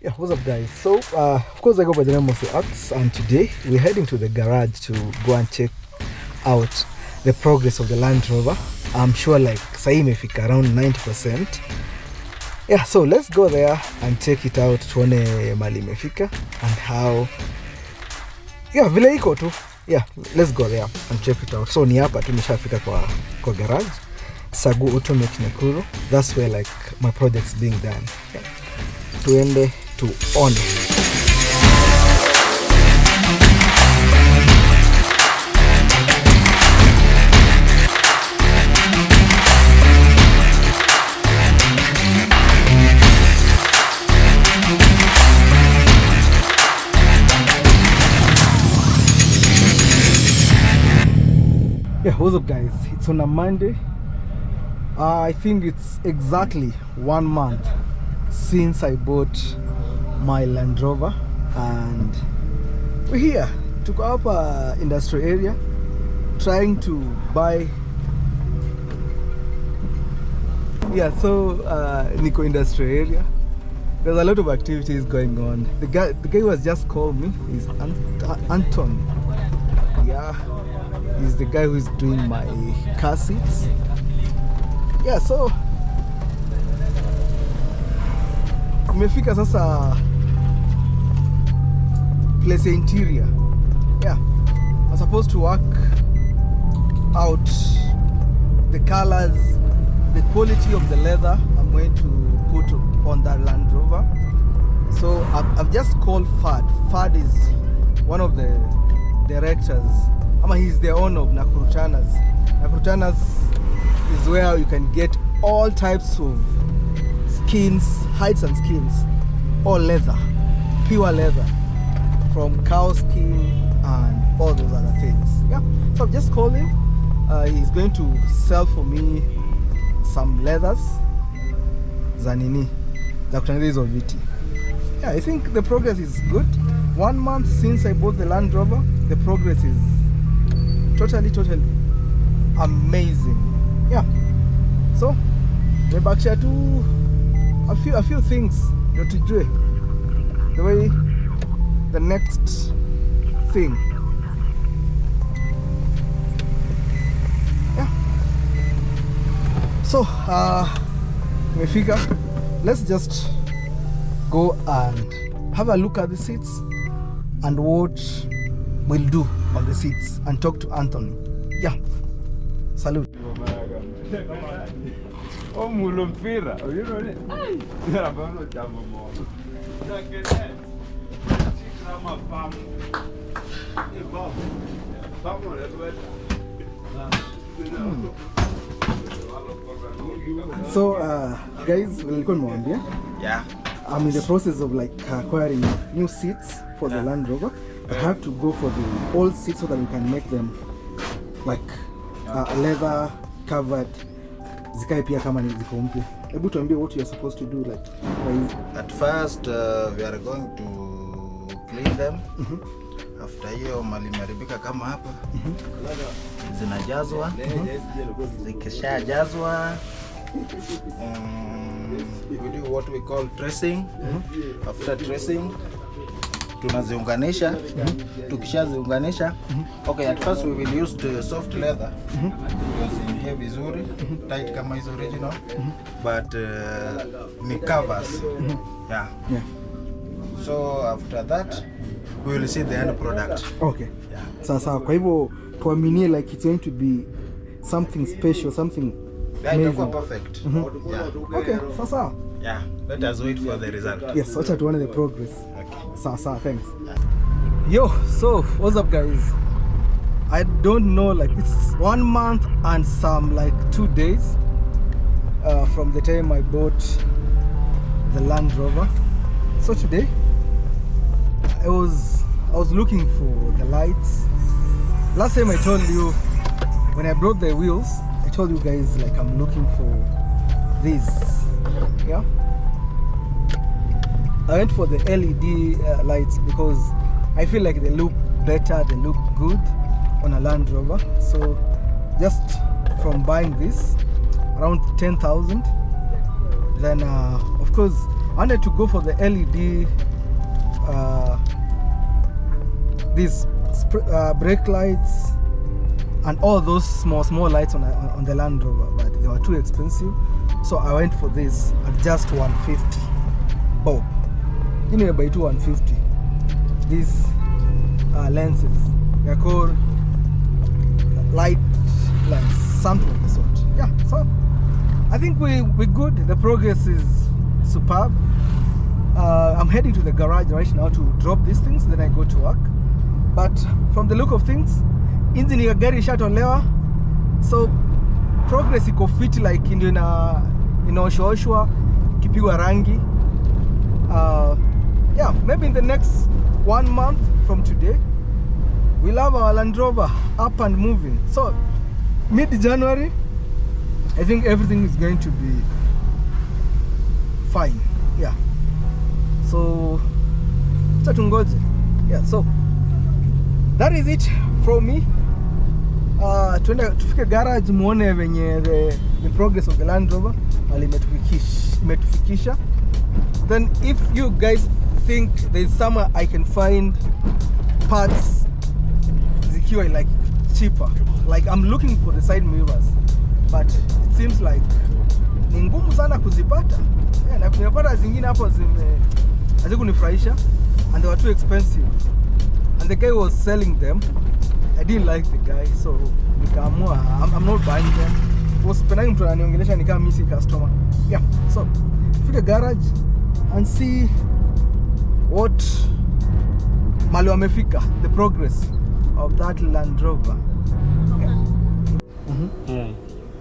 Yeah, what's up guys? So of course I go by the name of the Arts, and today we're heading to the garage to go and check out the progress of the Land Rover. I'm sure like sahi imefika around 90%. Yeah, so let's go there and check it out, tuone mali imefika and how vile iko tu. Yeah, let's go there and check it out. So ni hapa tumeshafika kwa garage Sagu Automate Nakuru. That's where like my project's being done. Yeah. Tuende to on. Yeah, what's up guys? It's on a Monday. I think it's exactly 1 month since I bought my Land Rover, and we're here to go up industrial area trying to buy. Yeah, so Nico industrial area, there's a lot of activities going on. The guy who has just called me is Anton. Yeah, he's the guy who is doing my car seats. Yeah, so umefika sasa place interior. Yeah, I'm supposed to work out the colors, the quality of the leather I'm going to put on that Land Rover. So I've just called Fad. Fad is one of the directors. He's the owner of Nakuru-Chanas. Nakuru-Chanas is where you can get all types of skins, hides and skins, all leather, pure leather, from cow skin and all those other things. Yeah, so I've just called him. He's going to sell for me some leathers za nini za kutengeneza hizo viti. Yeah, I think the progress is good. 1 month since I bought the Land Rover, the progress is totally amazing. Yeah, so nimebakisha tu a few things ndio tujue the way the next thing. Yeah, so nimefika. Let's just go and have a look at the seats and what we'll do on the seats and talk to Anthony. Yeah, salute. So guys, yeah, I'm in the process of like acquiring new seats for the Land Rover. I have to go for the old seats so that we can make them like leather covered, zikae pia kama ni ziko mpya. Hebu tuambie what you are supposed to do like. At first we are going to clean them. After hiyo mali maribika kama hapa zinajazwa. Zikishajazwa we do what we call tracing. After tracing tunaziunganisha. Tukishaziunganisha, okay, at first we will use the soft leather because ni vizuri tight kama is original, but ni covers. Yeah. So after that we will see the end product. Okay. Yeah. Sasa kwa hivyo tuaminie like it's going to be something special, something amazing. Perfect. Yeah. Okay, sasa. Yeah, let us wait for the result. Yes, watch out, one of the progress. Okay. Sasa, thanks. Yo, so what's up guys? I don't know, like it's 1 month and some like 2 days from the time I bought the Land Rover. So today I was looking for the lights. Last time I told you when I brought the wheels, I told you guys like I'm looking for this. Yeah, I went for the LED lights because I feel like they look better, they look good on a Land Rover. So just from buying this around 10,000, then of course I wanted to go for the LED, these brake lights and all those small lights on the Land Rover, but they were too expensive, so I went for this at just 150 bob. You know, by 150. These lenses, they're called light lens, something of the sort. Yeah, so I think we're good. The progress is superb. I'm heading to the garage right now to drop these things, then I go to work. But from the look of things, engine ya gari ishatolewa, so progress iko fit, like ndio inaoshwa kipigwa rangi. Yeah, maybe in the next 1 month from today we'll have our Land Rover up and moving. So mid-January I think everything is going to be fine. Yeah, so tungoje. Yeah, so that is it from me. Tuende tufike garage muone venye the progress of the Land Rover imetufikisha. Then if you guys think there's somewhere I can find parts zikiwa like cheaper, like I'm looking for the side mirrors, but it seems like ni ngumu sana kuzipata. Yeah, na nimepata zingine hapo hazikunifurahisha and they were too expensive, and the guy was selling them. I didn't like the guy, so nikaamua I'm not buying them. Sipendangi mtu ananiongelesha ni kama mimi si customer. Yeah, so fika garage and see what mali wamefika, the progress of that Land Rover. Yeah. Yeah.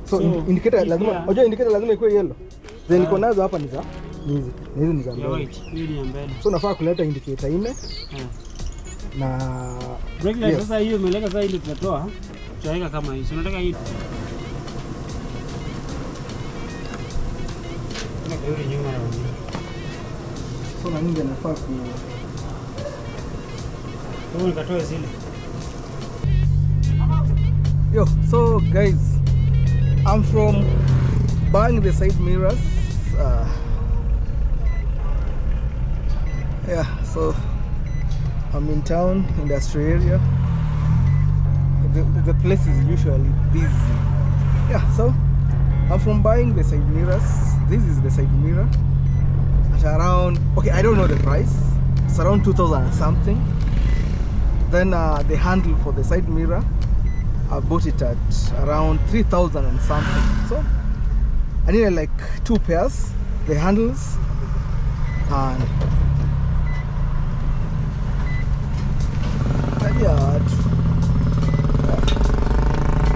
So indicator lazima, unajua indicator lazima ikuwe yellow. Then niko nazo hapa ni za hizi. Hizi ni za mbele. So nafaa kuleta indicator 4. Na brake light sasa hiyo imeleka sasa, ili tutatoa tutaweka kama hii. Unataka hii na kurudi nyuma na nyuma. So na nini nafaa ku wewe nikatoa zile. Yo, so guys, I'm from buying the side mirrors. Yeah, so I'm in town, industry area. The place is usually busy. Yeah, so I'm from buying the side mirrors. This is the side mirror at around, okay, I don't know the price. It's around 2,000 and something. Then the handle for the side mirror, I bought it at around 3,000 and something. So I needed like 2 pairs, the handles, and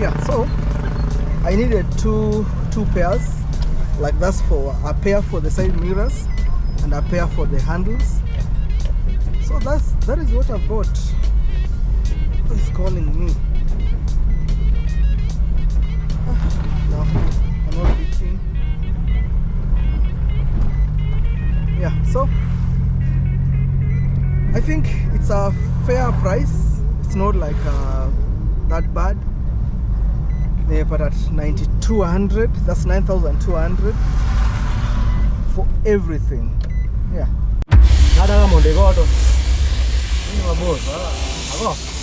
yeah, so I needed two pairs, like that's for a pair for the side mirrors and a pair for the handles. So that is what I bought. Who's calling me? No, I'm not reaching. Yeah, so I think it's a fair price. It's not like that bad. But at 9,200, that's 9,200 for everything. Yeah. Nada kama ndego to. Ni maboss. Ako.